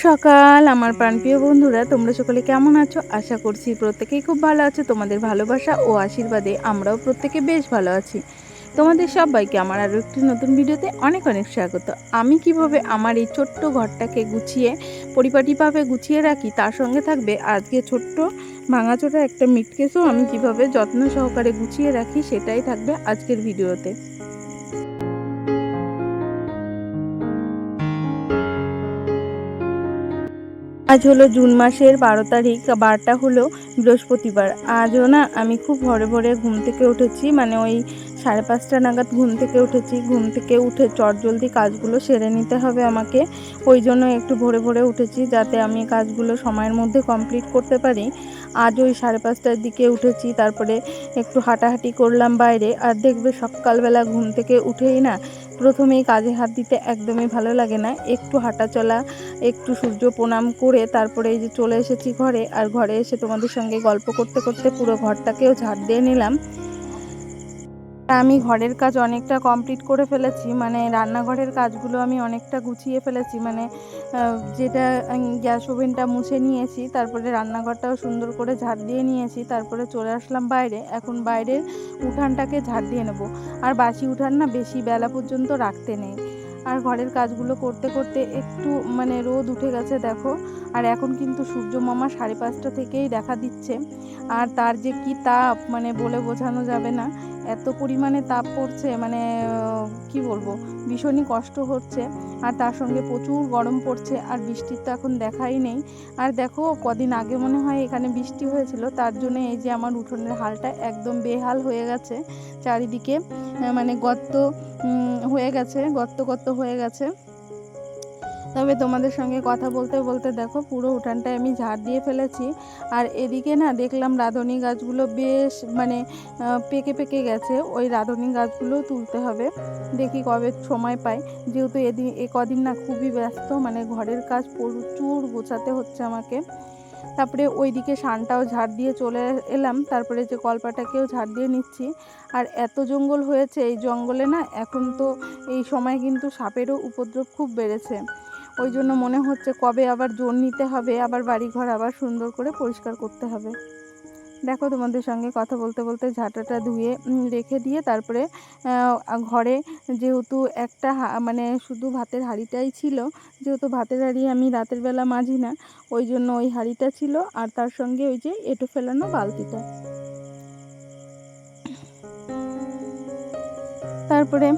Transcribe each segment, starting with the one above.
সকাল আমার প্রাণপ্রিয় বন্ধুরা, তোমরা সকলে কেমন আছো? আশা করছি প্রত্যেকেই খুব ভালো আছো। তোমাদের ভালোবাসা ও আশীর্বাদে আমরাও প্রত্যেকে বেশ ভালো আছি। তোমাদের সবাইকে আমার আরও একটি নতুন ভিডিওতে অনেক অনেক স্বাগত। আমি কিভাবে আমার এই ছোট্ট ঘরটাকে গুছিয়ে পরিপাটিভাবে গুছিয়ে রাখি, তার সঙ্গে থাকবে আজকে ছোট্ট ভাঙাচোরা একটা মিটকেসও আমি কিভাবে যত্ন সহকারে গুছিয়ে রাখি, সেটাই থাকবে আজকের ভিডিওতে। আজ হলো জুন মাসের 12 তারিখ, বারটা হলো বৃহস্পতিবার। আজও না আমি খুব ভোরে ভোরে ঘুম থেকে উঠেছি, মানে ওই 5:30 নাগাদ ঘুম থেকে উঠেছি। ঘুম থেকে উঠে চটজলদি কাজগুলো সেরে নিতে হবে আমাকে, ওই জন্য একটু ভোরে ভোরে উঠেছি যাতে আমি কাজগুলো সময়ের মধ্যে কমপ্লিট করতে পারি। আজ ওই 5:30টার দিকে উঠেছি, তারপরে একটু হাঁটাহাঁটি করলাম বাইরে। আর দেখবে সকালবেলা ঘুম থেকে উঠেই না প্রথমেই কাজে হাত দিতে একদমই ভালো লাগে না। একটু হাঁটা চলা, একটু সূর্য প্রণাম করে তারপরে এই যে চলে এসেছি ঘরে। আর ঘরে এসে তোমাদের সঙ্গে গল্প করতে করতে পুরো ঘরটাকেও ঝাড় দিয়ে নিলাম। আমি ঘরের কাজ অনেকটা কমপ্লিট করে ফেলেছি, মানে রান্নাঘরের কাজগুলো আমি অনেকটা গুছিয়ে ফেলেছি, মানে যেটা গ্যাস ওভেনটা মুছে নিয়েছি, তারপরে রান্নাঘরটাও সুন্দর করে ঝাড় দিয়ে নিয়েছি। তারপরে চলে আসলাম বাইরে, এখন বাইরের উঠানটাকে ঝাড় দিয়ে নেব। আর বাসি উঠান না বেশি বেলা পর্যন্ত রাখতে নেই। আর ঘরের কাজগুলো করতে করতে একটু মানে রোদ উঠে গেছে দেখো। আর এখন কিন্তু সূর্য মামা 5:30 থেকেই দেখা দিচ্ছে। আর তার যে কি তাপ, মানে বলে বোঝানো যাবে না, এত পরিমাণে তাপ পড়ছে, মানে কি বলবো, ভীষণই কষ্ট হচ্ছে। আর তার সঙ্গে প্রচুর গরম পড়ছে, আর বৃষ্টির তো এখন দেখাই নেই। আর দেখো কদিন আগে মনে হয় এখানে বৃষ্টি হয়েছিল, তার জন্য এই যে আমার উঠোনের হালটা একদম বেহাল হয়ে গেছে। চারিদিকে মানে গর্ত হয়ে গেছে, গর্ত গর্ত হয়ে গেছে। তবে তোমাদের সঙ্গে কথা বলতে বলতে দেখো পুরো উঠানটায় আমি ঝাড় দিয়ে ফেলেছি। আর এদিকে না দেখলাম রাঁধুনি গাছগুলো বেশ মানে পেকে পেকে গেছে, ওই রাঁধুনি গাছগুলো তুলতে হবে। দেখি কবে সময় পাই, যেহেতু এ কদিন না খুবই ব্যস্ত, মানে ঘরের কাজ প্রচুর গোছাতে হচ্ছে আমাকে। তারপরে ওইদিকে সানটাও ঝাড় দিয়ে চলে এলাম, তারপরে যে কলপাটাকেও ঝাড় দিয়ে নিচ্ছি। আর এত জঙ্গল হয়েছে, এই জঙ্গলে না এখন তো এই সময় কিন্তু সাপেরও উপদ্রব খুব বেড়েছে। ওই জন্য মনে হচ্ছে কবে আবার জোর নিতে হবে, আবার বাড়িঘর আবার সুন্দর করে পরিষ্কার করতে হবে। দেখো তোমাদের সঙ্গে কথা বলতে বলতে ঝাঁটাটা ধুয়ে রেখে দিয়ে তারপরে ঘরে যেহেতু একটা মানে শুধু ভাতের হাঁড়িটাই ছিল, যেহেতু ভাতের হাঁড়ি আমি রাতের বেলা মাজি না, ওই জন্য ওই হাঁড়িটা ছিল। আর তার সঙ্গে ওই যে এঁটো ফেলানো বালতিটা। তারপরে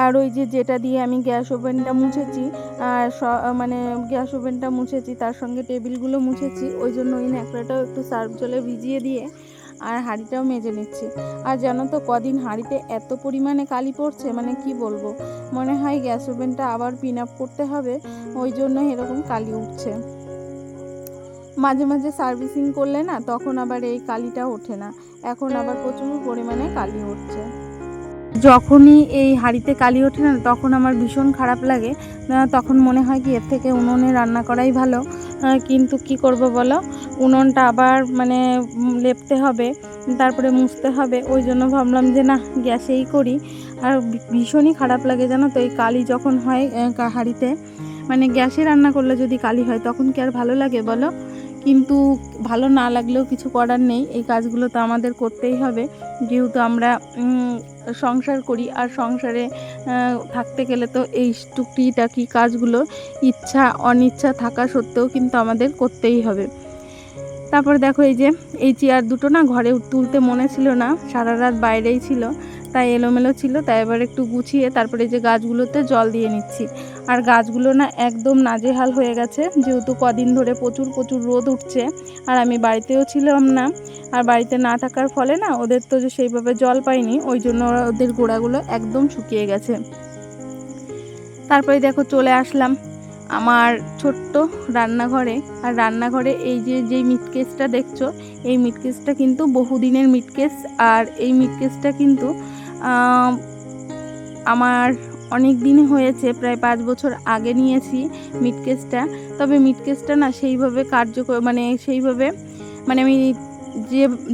আর ওই যে যেটা দিয়ে আমি গ্যাস ওভেনটা মুছেছি, আর মানে গ্যাস ওভেনটা মুছেছি তার সঙ্গে টেবিলগুলো মুছেছি, ওই জন্য ওই ন্যাকড়াটাও একটু সার্ফ জলে ভিজিয়ে দিয়ে আর হাঁড়িটাও মেজে নিচ্ছি। আর জানো তো কদিন হাঁড়িতে এত পরিমাণে কালি পড়ছে, মানে কি বলবো, মনে হয় গ্যাস ওভেনটা আবার পিন আপ করতে হবে, ওই জন্য এরকম কালি উঠছে। মাঝে মাঝে সার্ভিসিং করলে না তখন আবার এই কালিটা ওঠে না, এখন আবার প্রচুর পরিমাণে কালি উঠছে। যখনই এই হাঁড়িতে কালি ওঠে না তখন আমার ভীষণ খারাপ লাগে, তখন মনে হয় কি এর থেকে উনুনে রান্না করাই ভালো। কিন্তু কি করব বলো, উনুনটা আবার মানে লেপতে হবে, তারপরে মুছতে হবে, ওই জন্য ভাবলাম যে না গ্যাসেই করি। আর ভীষণই খারাপ লাগে জানো তো এই কালি যখন হয় হাঁড়িতে, মানে গ্যাসে রান্না করলে যদি কালি হয় তখন কি আর ভালো লাগে বলো। কিন্তু ভালো না লাগলেও কিছু করার নেই, এই কাজগুলো তো আমাদের করতেই হবে, যেহেতু আমরা সংসার করি। আর সংসারে থাকতে গেলে তো এই টুকিটাকি কাজগুলো ইচ্ছা অনিচ্ছা থাকা সত্ত্বেও কিন্তু আমাদের করতেই হবে। তারপর দেখো এই যে এই চেয়ার দুটো না ঘরে তুলতে মনে ছিল না, সারা রাত বাইরেই ছিল, তাই এলোমেলো ছিল, তাই এবার একটু গুছিয়ে তারপরে যে গাছগুলোতে জল দিয়ে নিচ্ছি। আর গাছগুলো না একদম নাজেহাল হয়ে গেছে, যেহেতু কদিন ধরে প্রচুর প্রচুর রোদ উঠছে, আর আমি বাড়িতেও ছিলাম না। আর বাড়িতে না থাকার ফলে না ওদের তো সেইভাবে জল পাইনি, ওই জন্য ওদের গোড়াগুলো একদম শুকিয়ে গেছে। তারপরে দেখো চলে আসলাম আমার ছোট্ট রান্নাঘরে। আর রান্নাঘরে এই যে যেই মিটকেসটা দেখছো, এই মিটকেসটা কিন্তু বহুদিনের মিটকেস। আর এই মিটকেসটা কিন্তু আমার অনেক দিন হয়েছে, প্রায় 5 বছর আগে নিয়েছি মিটকেসটা। তবে মিটকেসটা না সেইভাবে কার্যকর, মানে সেইভাবে মানে আমি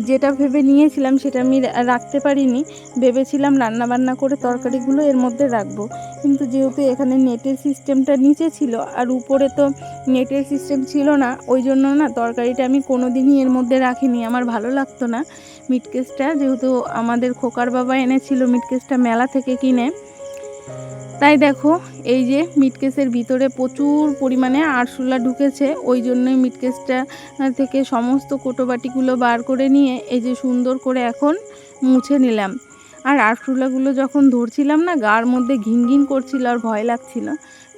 যেটা ভেবে নিয়েছিলাম সেটা আমি রাখতে পারিনি। ভেবেছিলাম রান্নাবান্না করে তরকারিগুলো এর মধ্যে রাখবো, কিন্তু যেহেতু এখানে নেটের সিস্টেমটা নিচে ছিল আর উপরে তো নেটের সিস্টেম ছিল না, ওই জন্য না তরকারিটা আমি কোনো দিনই এর মধ্যে রাখিনি। আমার ভালো লাগতো না মিটকেসটা, যেহেতু আমাদের খোকার বাবা এনেছিল মিটকেসটা মেলা থেকে কিনে। তাই দেখো এই যে মিটকেসের ভিতরে প্রচুর পরিমাণে আরশোলা ঢুকেছে, ওই জন্যই মিটকেসটা থেকে সমস্ত কোটোবাটিগুলো বার করে নিয়ে এই যে সুন্দর করে এখন মুছে নিলাম। আর আরশোলাগুলো যখন ধরছিলাম না, গার মধ্যে ঘিন ঘিন করছিল আর ভয় লাগছিল।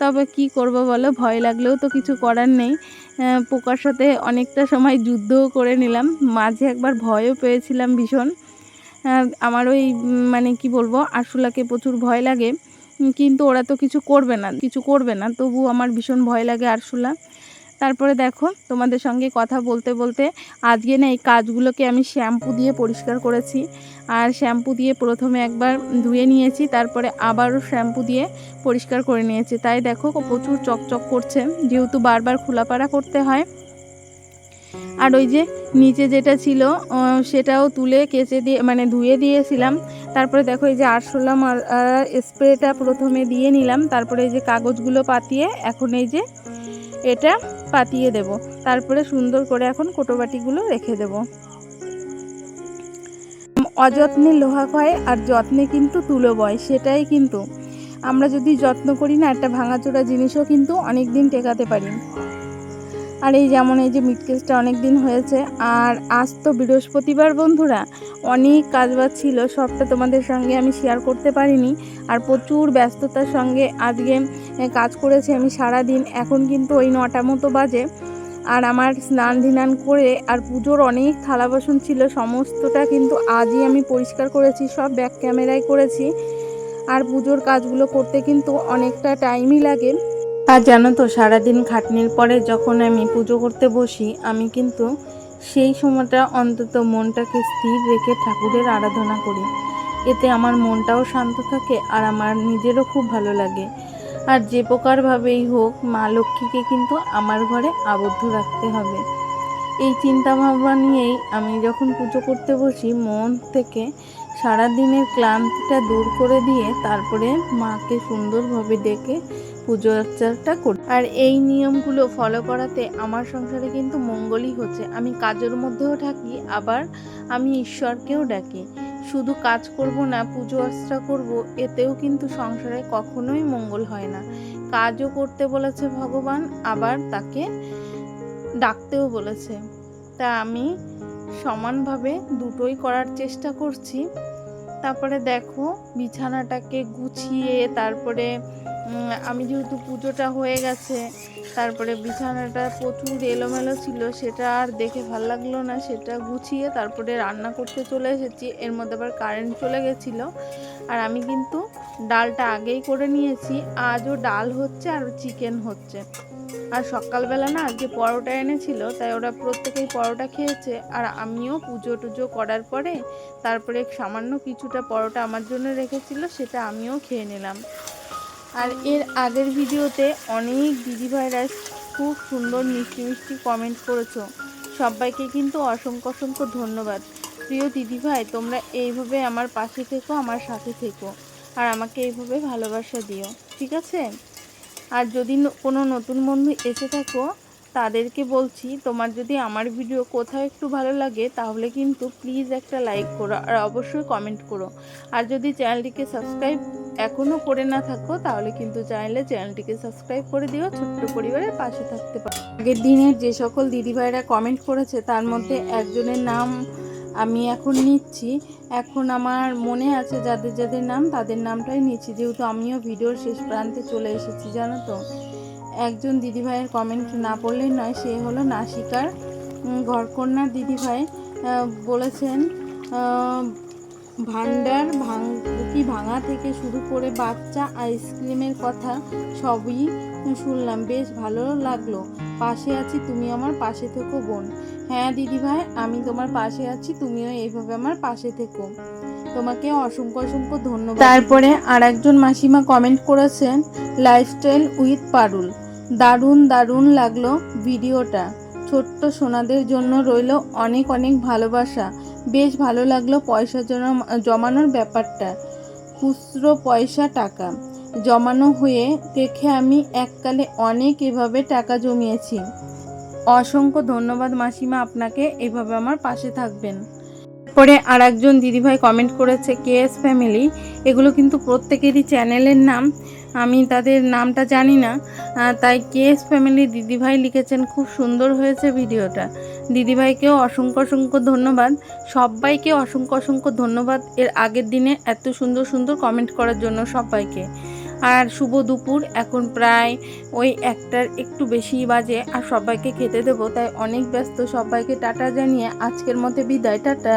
তবে কি করব বলো, ভয় লাগলেও তো কিছু করার নেই। পোকার সাথে অনেকটা সময় যুদ্ধও করে নিলাম, মাঝে একবার ভয়ও পেয়েছিলাম ভীষণ। আমার ওই মানে কি বলবো, আরশোলাকে প্রচুর ভয় লাগে, কিন্তু ওরা তো কিছু করবে না, তবু আমার ভীষণ ভয় লাগে আরশোলা। তারপরে দেখো তোমাদের সঙ্গে কথা বলতে বলতে আজকে না এই কাজগুলোকে আমি শ্যাম্পু দিয়ে পরিষ্কার করেছি। আর শ্যাম্পু দিয়ে প্রথমে একবার ধুয়ে নিয়েছি, তারপরে আবারও শ্যাম্পু দিয়ে পরিষ্কার করে নিয়েছি। তাই দেখো প্রচুর চকচক করছে, যেহেতু বারবার খোলাপাড়া করতে হয়। আর ওই যে নিচে যেটা ছিল সেটাও তুলে কেচে দিয়ে মানে ধুয়ে দিয়েছিলাম। তারপরে দেখো এই যে আরশোলা স্প্রেটা প্রথমে দিয়ে নিলাম, তারপরে এই যে কাগজগুলো পাতিয়ে এখন এই যে এটা পাতিয়ে দেব, তারপরে সুন্দর করে এখন কোটোবাটিগুলো রেখে দেব। অযত্নে লোহা ক্ষয় আর যত্নে কিন্তু তুলো বয়, সেটাই কিন্তু আমরা যদি যত্ন করি না, একটা ভাঙাচোরা জিনিসও কিন্তু অনেক দিন টেকাতে পারি। আর এই যেমন এই যে মিটকেসটা অনেক দিন হয়েছে, আর আজ তো বৃহস্পতিবার বন্ধুরা, অনেক কাজবাজ ছিল, সবটা তোমাদের সঙ্গে আমি শেয়ার করতে পারিনি। আর প্রচুর ব্যস্ততার সঙ্গে আজকে কাজ করেছি আমি সারা দিন। এখন কিন্তু ওই 9টা মতো বাজে, আর আমার স্নান ধিনান করে আর পুজোর অনেক থালা বাসন ছিল, সমস্তটা কিন্তু আজই আমি পরিষ্কার করেছি, সব ব্যাক ক্যামেরায় করেছি। আর পুজোর কাজগুলো করতে কিন্তু অনেকটা টাইমই লাগে। আর জানো তো, সারাদিন খাটনির পরে যখন আমি পুজো করতে বসি, আমি কিন্তু সেই সময়টা অন্তত মনটাকে স্থির রেখে ঠাকুরের আরাধনা করি। এতে আমার মনটাও শান্ত থাকে আর আমার নিজেরও খুব ভালো লাগে। আর যে প্রকারভাবেই হোক, মা লক্ষ্মীকে কিন্তু আমার ঘরে আবদ্ধ রাখতে হবে, এই চিন্তা ভাবনা নিয়েই আমি যখন পুজো করতে বসি, মন থেকে সারাদিনের ক্লান্তিটা দূর করে দিয়ে তারপরে মাকে সুন্দরভাবে ডেকে পুজো অর্চনাটা করি। আর এই নিয়মগুলো ফলো করাতে আমার সংসারে কিন্তু মঙ্গলই হচ্ছে। আমি কাজের মধ্যেও থাকি, আবার আমি ঈশ্বরকেও ডাকি। শুধু কাজ করব না, পুজো অর্চনা করব, এতেও কিন্তু সংসারে কখনোই মঙ্গল হয় না। কাজও করতে বলেছে ভগবান, আবার তাকে ডাকতেও বলেছে। তা আমি সমানভাবে দুটোই করার চেষ্টা করছি। তারপরে দেখো বিছানাটাকে গুছিয়ে, তারপরে আমি যেহেতু পুজোটা হয়ে গেছে, তারপরে বিছানাটা প্রচুর এলোমেলো ছিল, সেটা আর দেখে ভাল লাগলো না, সেটা গুছিয়ে তারপরে রান্না করতে চলে এসেছি। এর মধ্যে আবার কারেন্ট চলে গেছিলো, আর আমি কিন্তু ডালটা আগেই করে নিয়েছি। আজও ডাল হচ্ছে আর চিকেন হচ্ছে। আর সকালবেলা না আজকে পরোটা এনেছিল, তাই ওরা প্রত্যেকেই পরোটা খেয়েছে। আর আমিও পুজো টুজো করার পরে তারপরে সামান্য কিছুটা পরোটা আমার জন্য রেখেছিল, সেটা আমিও খেয়ে নিলাম। আর এর আগের ভিডিওতে অনেক দিদিভাইরা খুব সুন্দর মিষ্টি মিষ্টি কমেন্ট করেছো, সবাইকে কিন্তু অসংখ্য অসংখ্য ধন্যবাদ। প্রিয় দিদিভাই, তোমরা এইভাবে আমার পাশে থেকো, আমার সাথে থেকো, আর আমাকে এইভাবে ভালোবাসা দিও, ঠিক আছে? আর যদি কোনো নতুন বন্ধু এসে থাকো, তাদেরকে বলছি, তোমার যদি আমার ভিডিও কোথাও একটু ভালো লাগে, তাহলে কিন্তু প্লিজ একটা লাইক করো আর অবশ্যই কমেন্ট করো। আর যদি চ্যানেলটিকে সাবস্ক্রাইব এখনও করে না থাকো, তাহলে কিন্তু চ্যানেলটিকে সাবস্ক্রাইব করে দিও, ছোট্ট পরিবারের পাশে থাকতে পারো। আগের দিনের যে সকল দিদিভাইরা কমেন্ট করেছে, তার মধ্যে একজনের নাম আমি এখন নিচ্ছি। এখন আমার মনে আছে যাদের যাদের নাম, তাদের নামটাই নিচ্ছি, যেহেতু আমিও ভিডিওর শেষ প্রান্তে চলে এসেছি। জানো তো, একজন দিদিভাইয়ের কমেন্ট না পড়লেই নয়, সে হলো নাসিকার ঘরকন্যার দিদিভাই। বলেছেন ভান্ডার ভাঙা থেকে শুরু করে বাচ্চা আইসক্রিমের কথা সবই শুনলাম, বেশ ভালো লাগলো। পাশে আছি, তুমি আমার পাশে থেকো বোন। হ্যাঁ দিদিভাই, আমি তোমার পাশে আছি, তুমিও এইভাবে আমার পাশে থেকো। তোমাকে অসংখ্য অসংখ্য ধন্যবাদ। তারপরে আর একজন মাসিমা কমেন্ট করেছেন, লাইফস্টাইল উইথ পারুল, দারুণ দারুণ লাগলো ভিডিওটা, ছোট্ট সোনাদের জন্য রইল অনেক অনেক ভালোবাসা। বেশ ভালো লাগলো পয়সা জমানোর ব্যাপারটা। খুচরো পয়সা টাকা জমানো হয়ে দেখে আমি এককালে অনেক এভাবে টাকা জমিয়েছি। অসংখ্য ধন্যবাদ মাসিমা, আপনাকে এভাবে আমার পাশে থাকবেন। পরে আর একজন দিদিভাই কমেন্ট করেছে কেএস ফ্যামিলি, এগুলো কিন্তু প্রত্যেকেরই চ্যানেলের নাম, আমি তাদের নামটা জানি না, তাই কেএস ফ্যামিলি দিদিভাই লিখেছেন খুব সুন্দর হয়েছে ভিডিওটা। দিদিভাইকেও অসংখ্য অসংখ্য ধন্যবাদ, সবাইকে অসংখ্য অসংখ্য ধন্যবাদ এর আগের দিনে এত সুন্দর সুন্দর কমেন্ট করার জন্য সবাইকে। আর শুভ দুপুর, এখন প্রায় ওই 1টার একটু বেশি বাজে, আর সবাইকে খেতে দেবো, তাই অনেক ব্যস্ত। সবাইকে টাটা জানিয়ে আজকের মতো বিদায়, টাটা।